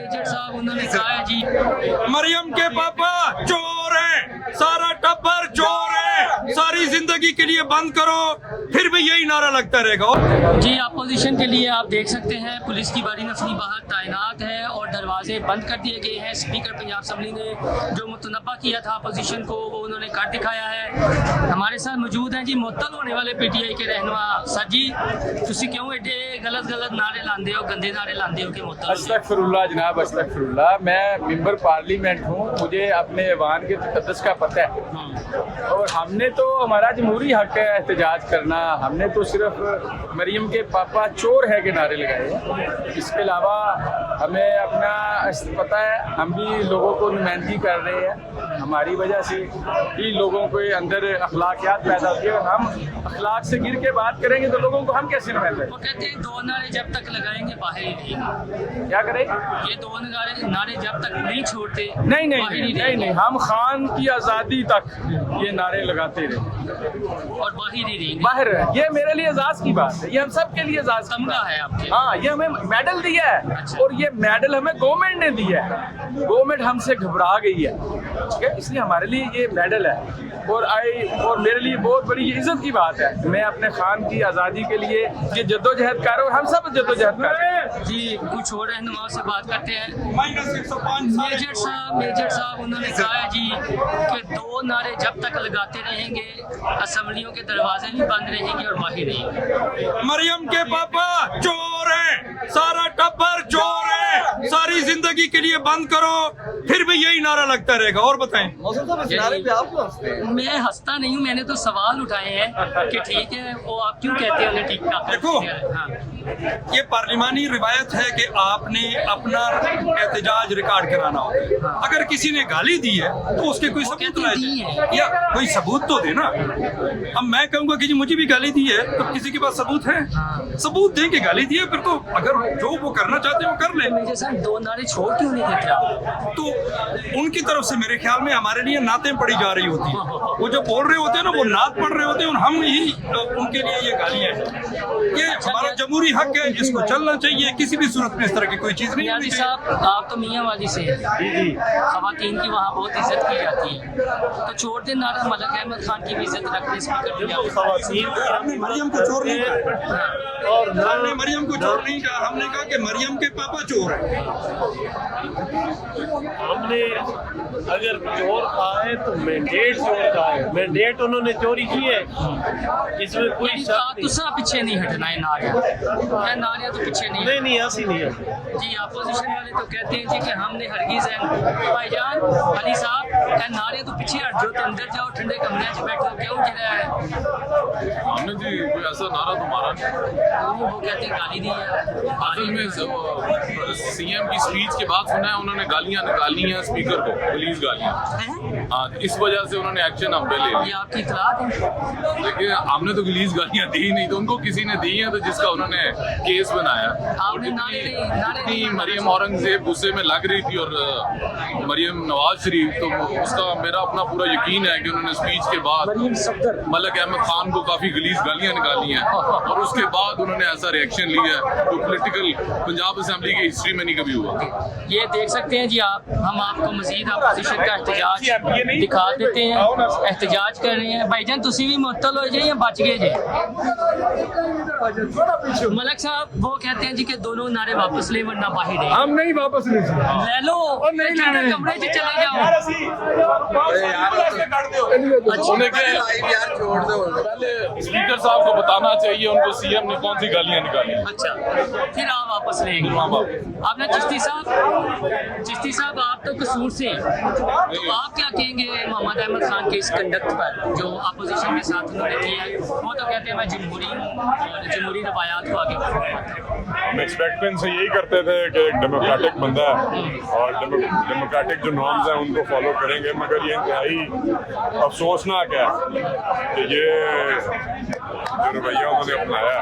Major साहब उन्होंने कहा है जी मरियम के पापा चोर हैं, सारा टब्बर चोर है, सारी जिंदगी के लिए बंद करो, फिर भी यही नारा लगता रहेगा। जी अपोजिशन के लिए आप देख सकते हैं पुलिस की बड़ी नफरी बाहर तैनात है और दरवाजे बंद कर दिए गए हैं। स्पीकर पंजाब असम्बली ने जो मुतनब्बा किया था अपोजिशन को वो उन्होंने कर दिखाया है। हमारे साथ मौजूद हैं जी मुअत्तल होने वाले PTI के रहनुमा सर जी, तुसी क्यों एडे गलत नारे लांदे हो, गंदे नारे लांदे हो कि मुअत्तल? अस्तगफिरुल्लाह जनाब, अस्तगफिरुल्लाह। मैं मेंबर पार्लियामेंट हूँ, मुझे अपने ऐवान के तक़द्दुस का पता है और हमने तो हमारा जमहूरी हक है एहतजाज करना। हमने तो सिर्फ मरियम के पापा चोर है के नारे लगाए हैं। इसके अलावा हमें अपना पता है, हम भी लोगों को नुमाइंदगी कर रहे हैं। हमारी वजह से ही लोगों के अंदर अखलाकियात पैदा होती है। हम अखलाक से गिर के बात करेंगे तो लोगों को हम कैसे नुमाइंदा? वो कहते हैं दो नारे जब तक लगाएंगे बाहर ही रहेंगे। क्या करें? ये दो नारे जब तक नहीं छोड़ते नहीं, हम खान की आज़ादी तक ये नारे लगाते रहे और बाहर ही रहेंगे। बाहर ये मेरे लिए एजाज की बात है, ये हम सब के लिए एजाज तमगा है आपके। हाँ, ये हमें मेडल दिया है। अच्छा। और ये मेडल हमें गवर्नमेंट ने दिया है। गवर्नमेंट हमसे घबरा गई है, ठीक है, इसलिए हमारे लिए ये मेडल है और मेरे लिए बहुत बड़ी इज्जत की बात है। मैं अपने खान की आज़ादी के लिए ये जद्दोजहद कर रहा हूँ, हम सब जद्दोजहद कर रहे हैं। जी कुछ और रहनुमाओं से बात करते हैं। मेजर साहब उन्होंने कहा है जी कि दो नारे जब तक लगाते रहेंगे असम्बलियों के दरवाजे भी बंद रहेंगे और बाहर रहेंगे। मरियम के पापा चोर हैं, सारा टब्बर चोर है, सारी जिंदगी के लिए बंद करो, फिर भी यही नारा लगता रहेगा। और बताएं। मैं हंसता नहीं हूँ, मैंने तो सवाल उठाए हैं कि ठीक है वो आप क्यों कहते हैं ठीक का? देखो, हाँ। ये पार्लिमानी रिवायत है कि आपने अपना एहतजाज रिकॉर्ड कराना होगा। अगर किसी ने गाली दी है तो उसके कोई सबूत लाए या कोई सबूत तो देना। अब मैं कहूँगा कि जी मुझे भी गाली दी है तो किसी के पास सबूत है, सबूत दें कि गाली दी है, फिर तो अगर जो वो करना चाहते हैं वो कर ले। मेजर साहब दो नारे छोड़ क्यों नहीं देते आप? तो उनकी तरफ से मेरे ख्याल में हमारे लिए नातें पड़ी जा रही होती है। वो जो बोल रहे होते हैं ना वो नात पढ़ रहे होते हैं और हम ही उनके लिए ये गालियाँ हैं। ये हमारा जमहूरी हक है, इसको चलना चाहिए। किसी भी सूरत में इस तरह की कोई चीज नहीं होनी चाहिए। साहब आप तो मियाँ वाली से हैं, खवातीन की वहाँ बहुत इज्जत की जाती है, तो छोड़ दे नारा मलक अहमद खान की भी इज्जत रखते हैं। हमने मरियम को चोर नहीं कहा और हमने मरियम को चोर नहीं कहा, हमने कहा कि मरियम के पापा चोर हैं। हमने अगर चोर कहा है तो मैंडेट चोर कहा है, मैंडेट उन्होंने चोरी की है, इसमें कोई शक नहीं। पीछे नहीं हटना है नारे तो पीछे नहीं ऐसी नहीं है जी। अपोजिशन वाले तो कहते हैं जी कि हमने हरगिज़ भाईजान अली साहब नारे तो पीछे हट जाओ, तो अंदर जाओ, ठंडे कमरे में बैठो, क्यों गिरा है? हमने जी कोई ऐसा नारा तो मारा नहीं। वो कहते हैं गाली दी है। असल में CM की स्पीच के बाद सुना है उन्होंने गालियां निकाली हैं स्पीकर को, पुलिस गालियां। हाँ, इस वजह से उन्होंने एक्शन हम पे ले लिया। ये आपकी इत्तलात है? देखिए हमने तो पुलिस गालियां दी नहीं, तो उनको किसी ने दी हैं तो जिसका उन्होंने केस बनाया। और जितनी मरियम औरंगजेब गुस्से में लग रही थी और मरियम नवाज शरीफ, तो उसका मेरा अपना पूरा यकीन है कि उन्होंने स्पीच के बाद मलक अहमद खान को काफी गलीज गालियां निकाली हैं और उसके बाद उन्होंने ऐसा रिएक्शन लिया है तो पॉलिटिकल पंजाब असेंबली की हिस्ट्री में नहीं कभी हुआ। ये देख सकते हैं जी आप, हम आपको मजीद अपोजिशन का एहतजाज दिखा देते हैं। एहतजाज कर रहे हैं भाईजान, तुसी भी मुअत्तल हो जाए या बच गए जे? मलक साहब वो कहते हैं जी कि दोनों नारे वापस ले वरना बाहर है। हम नहीं वापस ले लो और नहीं लेने, कमरे से चले जाओ। पहले स्पीकर साहब को बताना चाहिए उनको CM ने कौन सी गालियां निकाली। अच्छा, फिर आप वापस लेंगे। आपने चिश्ती साहब आप तो कसूर से हैं, तो आप क्या कहेंगे मोहम्मद अहमद खान के इस कंडक्ट पर जो अपोजिशन के साथ उन्होंने किया है? वो तो कहते हैं मैं जमहूरी हूँ और जमहूरी रवायात को आगे बढ़ाता हूँ। हम एक्सपेक्टेंट से यही करते थे कि एक डेमोक्रेटिक बंदा है और डेमोक्रेटिक जो नॉर्म्स हैं उनको फॉलो करेंगे, मगर ये इंतहाई अफसोसनाक है कि ये जो रवैया उन्होंने अपनाया।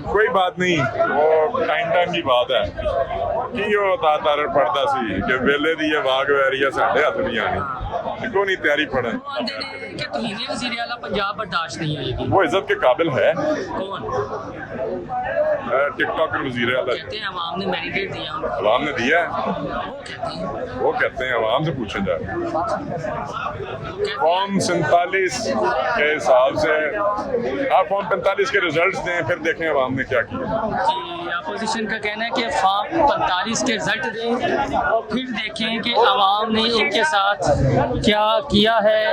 कोई बात नहीं, वो टाइम की बात है कि वो तार पड़ता सी कि वेले दी वाग वैरिया साढ़े हथ नहीं आनी, को नहीं तैयारी पड़े। वज़ीर आला पंजाब बर्दाश्त नहीं होगी। वो इज्जत के काबिल है। कौन? टिकटॉकर वजीर आला। कहते हैं अवाम ने मैंडेट दिया उनको। अवाम ने दिया है, वो कहते हैं वो कहते हैं अवाम से पूछे जाए। फॉर्म 47 के हिसाब से आप फॉर्म 45 के रिजल्ट दें, फिर देखें अवाम ने क्या किया। जी, अपोजिशन का कहना है कि फॉर्म 45 के रिजल्ट दें और फिर देखें कि अवाम ने इनके साथ क्या किया है।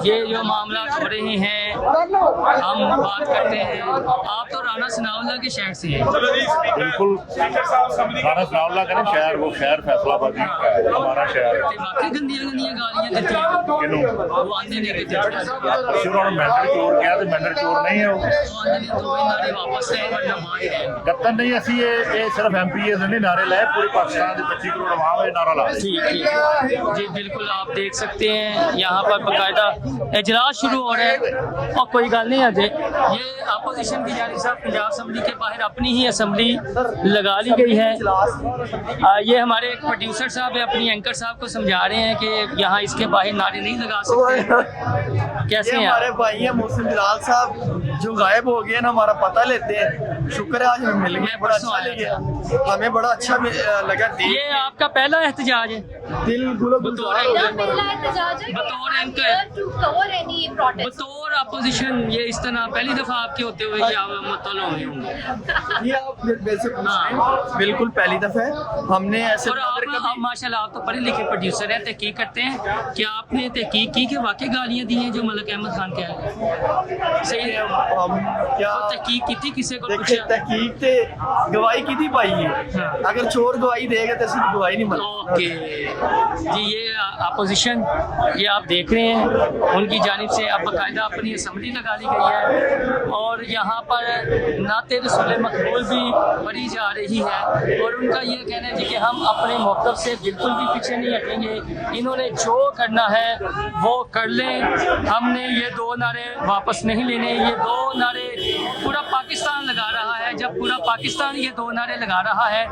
ये जो मामला हो रहे हैं, हम बात करते हैं। आप तो राना सनाउल्लाह के शहर से हैं। बिल्कुल राना सनाउल्लाह का नहीं शहर, वो शहर फैसलाबादी हमारा शहर है। बाकी गंदियां गालियां देती हैं किनू वो आंदे ने कहते हैं शुरू में मैंडर चोर किया तो मैंडर चोर नहीं है वो आंदे ने तो नारे वापस ले वरना मान ही रहे। कत्तन नहीं असी ये सिर्फ MPs नहीं नारे लाए, पूरे पाकिस्तान के 25 करोड़ आवाम ये नारा ला। ठीक ठीक जी बिल्कुल, आप देख सकते हैं यहाँ पर बाकायदा इजलास शुरू हो रहा है और कोई गल नहीं है। ये अपोजिशन की जानिब से पंजाब असम्बली के बाहर अपनी ही असम्बली लगा ली गई है। ये हमारे एक प्रोड्यूसर साहब है, अपनी एंकर साहब को समझा रहे हैं कि यहाँ इसके बाहर नारे नहीं लगा सकते। कैसे हैं हमारे भाई हैं मोहसिन बिलाल साहब जो गायब हो गए ना, हमारा पता लेते हैं। शुक्र है आज हमें मिल गए, बड़ा अच्छा लगा, हमें बड़ा अच्छा लगा। ये आपका पहला एहतजाज है? दिल गुलो बतौर अपोजिशन ये इस तरह पहली दफा आपके होते हुए या मुतल हुए होंगे? ये आप वैसे बिल्कुल पहली दफा है हमने ऐसे। और आप माशाल्लाह आप तो पढ़े लिखे प्रोड्यूसर हैं, तहकीक करते हैं। क्या आपने तहकीक की कि वाकई गालियाँ दी हैं जो मलिक अहमद खान कह रहे हैं? सही है, हम क्या तो तहकीक की थी, किसी को देखिए पूछा? तहकीक ते गवाही की थी पाई है। अगर चोर गवाही देगा तो ऐसी गवाही नहीं मिलती। ओके जी, ये अपोजिशन ये आप देख रहे हैं, उनकी जानिब से अब बाकायदा अपनी असम्बली लगा ली गई है और यहाँ पर नाते रसूल मकबूल भी पढ़ी जा रही है। और उनका ये कहना है जी कि हम अपने मौक़िफ़ से बिल्कुल भी पीछे नहीं हटेंगे, इन्होंने जो करना है वो कर लें, हमने ये दो नारे वापस नहीं लेने। ये दो नारे पूरा पाकिस्तान लगा रहा है, जब पूरा पाकिस्तान ये दो नारे लगा रहा है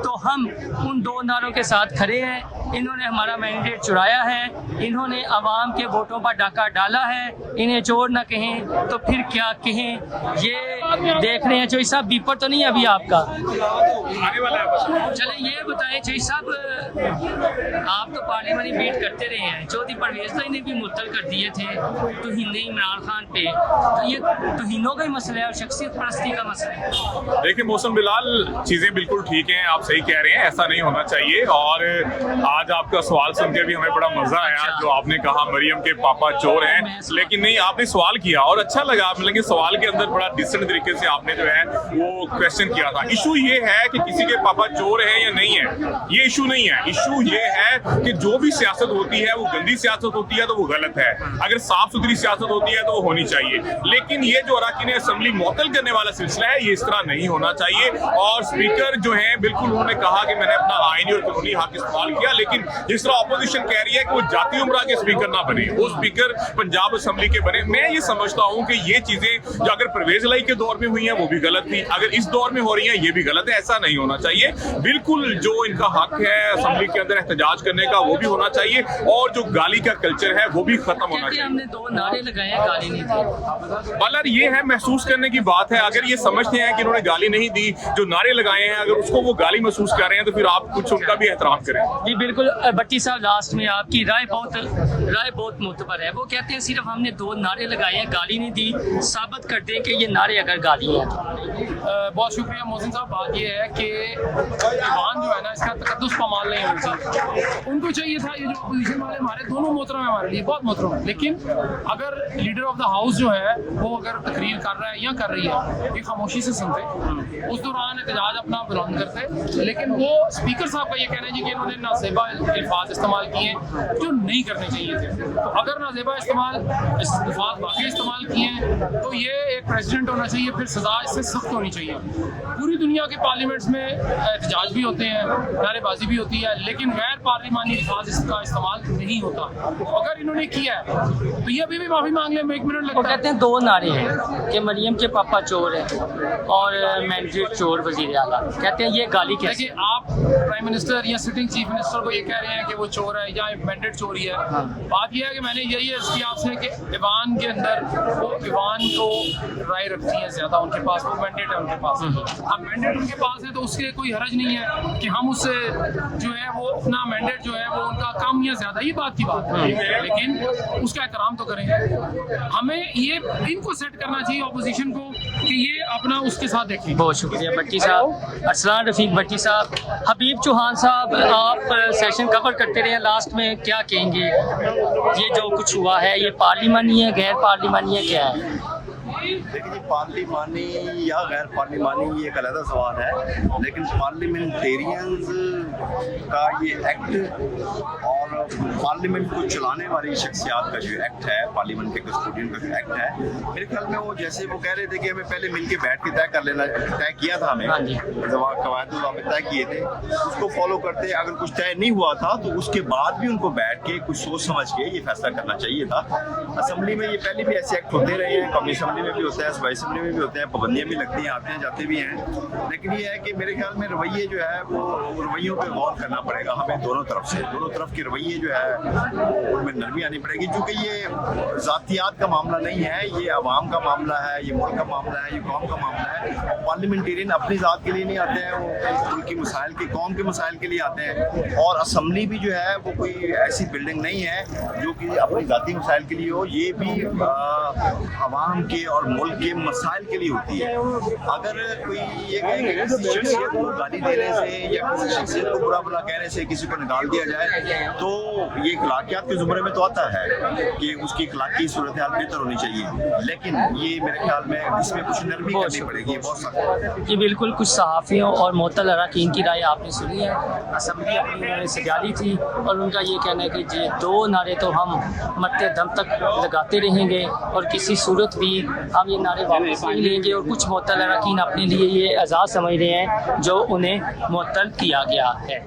तो हम उन दो नारों के साथ खड़े हैं। इन्होंने हमारा मैंडेट चुराया है, इन्होंने अवाम के वोटों पर डाका डाला है, इन्हें चोर ना कहें तो फिर क्या कहें। ये देख रहे हैं। चोई साहब बीपर तो नहीं है अभी आपका? चले ये बताएं चोई साहब, आप तो पार्लियामानी बीट करते रहे हैं, चौधरी परवेज भाई ने भी मुअत्तल कर दिए थे तौहीन इमरान खान पे, तो ये तौहीनों का ही मसला है और शख्सियत परस्ती का मसला है। देखिए मौसम बिलाल, चीजें बिल्कुल ठीक हैं, आप सही कह रहे हैं, ऐसा नहीं होना चाहिए। और आज आपका सवाल सुन के भी हमें बड़ा मजा आया, जो आपने कहा मरियम के पापा चोर हैं, लेकिन नहीं आपने सवाल किया और अच्छा लगा। मतलब सवाल के अंदर बड़ा डिसेंट तरीके से आपने जो है वो क्वेश्चन किया था। इशू ये है कि किसी के पापा चोर है या नहीं है, ये इशू नहीं है। इशू ये है कि जो भी सियासत होती है वो गंदी सियासत होती है तो वो गलत है, अगर साफ सुथरी सियासत होती है तो वो होनी चाहिए। लेकिन ये जो अराकीन असम्बली मुअत्तल करने वाला सिलसिला है, ये इस तरह नहीं होना चाहिए। और स्पीकर जो है बिल्कुल उन्होंने कहा कि मैंने अपना आईनी और कानूनी हक इस्तेमाल किया, लेकिन जिस तरह अपोजिशन कह रही है कि वो जाती उम्रा के स्पीकर ना बने, वो स्पीकर पंजाब असम्बली के बने। मैं ये समझता हूँ कि ये चीजें जो अगर परवेज लाई के दौर में हुई हैं वो भी गलत थी, अगर इस दौर में हो रही हैं ये भी गलत है, ऐसा नहीं होना चाहिए। बिल्कुल जो इनका हक है असम्बली के अंदर एहतजाज करने का वो भी होना चाहिए, और जो गाली का कल्चर है वो भी खत्म होना चाहिए। हमने दो नारे लगाए हैं, गाली नहीं दी। बलर ये है महसूस करने की बात है, अगर ये समझते हैं कि इन्होंने गाली नहीं दी, जो नारे लगाए हैं अगर उसको वो गाली महसूस कर रहे हैं तो फिर आप कुछ उनका भी एहतराम करें। जी बिल्कुल, भट्टी साहब लास्ट में आपकी राय बहुत मोतबर है। वो कहते हैं सिर्फ हमने दो नारे लगाए हैं, गाली नहीं दी, साबित कर दें कि ये नारे अगर गाली है। बहुत शुक्रिया मोहसिन साहब। बात ये है कि ईमान जो है ना इसका तकद्दुस पामाल नहीं होना चाहिए। उनको चाहिए था, ये जो अपोजिशन वाले हमारे दोनों मोहतरम है, हमारे लिए बहुत मोहतरम है, लेकिन अगर लीडर ऑफ द हाउस जो है वो अगर तकरीर कर रहा है या कर रही है, ये खामोशी से सुनते, उस दौरान एहतजाज अपना बुलंद करते। लेकिन वो स्पीकर साहब का ये कहना है जी कि इन्होंने नाजेबा अल्फाज इस्तेमाल किए जो नहीं करने चाहिए थे। तो अगर नाजेबा अल्फाज बाकी इस्तेमाल किए तो ये एक प्रेसिडेंट होना चाहिए, फिर सजा इससे सख्त होनी चाहिए। पूरी दुनिया के पार्लियामेंट्स में एहतजाज भी होते हैं, नारेबाजी भी होती है, लेकिन गैर पार्लिमानी अल्फाज इसका इस्तेमाल नहीं होता। अगर इन्होंने किया है तो ये अभी भी माफी मांग लें, 1 मिनट लगता है। कहते हैं दो नारे हैं कि मरियम के पापा चोर हैं और मैंडेट चोर वजीर आला, कहते हैं ये गाली कैसे? देखिए आप प्राइम मिनिस्टर या सिटिंग चीफ मिनिस्टर को ये कह रहे हैं कि वो चोर है या मैंडेट चोरी है। बात यह है कि मैंने यही अर्ज किया आपसे कि ईवान के अंदर वो ईवान को राय रखती है ज़्यादा, उनके पास वो मैंडेट है उनके पास। अब मैंडेट उनके पास है तो उसके कोई हरज नहीं है कि हम उससे जो है वो अपना मैंडेट जो है वो उनका काम या ज़्यादा ही बात की बात है, लेकिन उसका एहतराम तो करें। हमें ये इनको सेट करना चाहिए अपोजिशन को कि ये अपना उसके साथ देखें। बहुत शुक्रिया भट्टी साहब, अरसलान रफीक भट्टी साहब। हबीब चौहान साहब, आप सेशन कवर करते रहे, लास्ट में क्या कहेंगे? ये जो कुछ हुआ है ये पार्लिमानी है, गैर पार्लिमानी है, क्या है? देखिए जी, पार्लिमानी या गैर पार्लिमानी ये एक अलग सवाल है, लेकिन पार्लियामेंटेरियंस का ये एक्ट और पार्लियामेंट को चलाने वाली शख्सियात का जो एक्ट है, पार्लियामेंट के कस्टोडियन का जो एक्ट है, मेरे ख्याल में वो जैसे वो कह रहे थे कि हमें पहले मिलके बैठ के तय कर लेना, तय किया था हमें, कवायद तय किए थे, उसको फॉलो करते। अगर कुछ तय नहीं हुआ था तो उसके बाद भी उनको बैठ के कुछ सोच समझ के ये फैसला करना चाहिए था। असेंबली में ये पहले भी ऐसे एक्ट होते रहे हैं, कौमी असेंबली में भी होता है, सूबाई असेंबली में भी होते हैं, पाबंदियाँ भी लगती हैं, आते हैं जाते भी हैं, लेकिन ये है कि मेरे ख्याल में रवैये जो है वो रवैयों पे गौर करना पड़ेगा हमें दोनों तरफ से। दोनों तरफ के रवैये जो है उनमें नरमी आनी पड़ेगी, क्योंकि ये ज़ातियात का मामला नहीं है, ये अवाम का मामला है, ये मुल्क का मामला है, ये कौम का मामला है। पार्लियामेंटेरियन अपनी ज़ात के लिए नहीं आते हैं, वो मुल्क के मसाइल के, कौम के मसाइल के लिए आते हैं। और असम्बली भी जो है वो कोई ऐसी बिल्डिंग नहीं है जो कि अपनी ज़ाती मसाइल के लिए हो, ये भी अवाम के और मुल्क के मसाइल के लिए होती है। अगर कोई ये कहे कि किसी शख्सियत को गाली देने से या किसी शख्सियत को बुरा भला कहने से किसी को निकाल दिया जाए, तो ये इखलाकियात के ज़ुमरे में तो आता है कि उसकी इखलाकी सूरत हाल बेहतर होनी चाहिए, लेकिन ये मेरे ख्याल में इसमें कुछ नरमी करनी पड़ेगी, बहुत सख्त। ये बिल्कुल कुछ सहाफ़ियों और मोतल अरकान की राय आपने सुनी है। असम्बली अपनी उन्होंने सजाली थी और उनका ये कहना है कि ये दो नारे तो हम मरते दम तक लगाते रहेंगे और किसी सूरत भी हम ये नारे वापस नहीं लेंगे। और कुछ मोतल अरकान अपने लिए ये एजाज़ समझ रहे हैं जो उन्हें मुअत्तल किया गया है।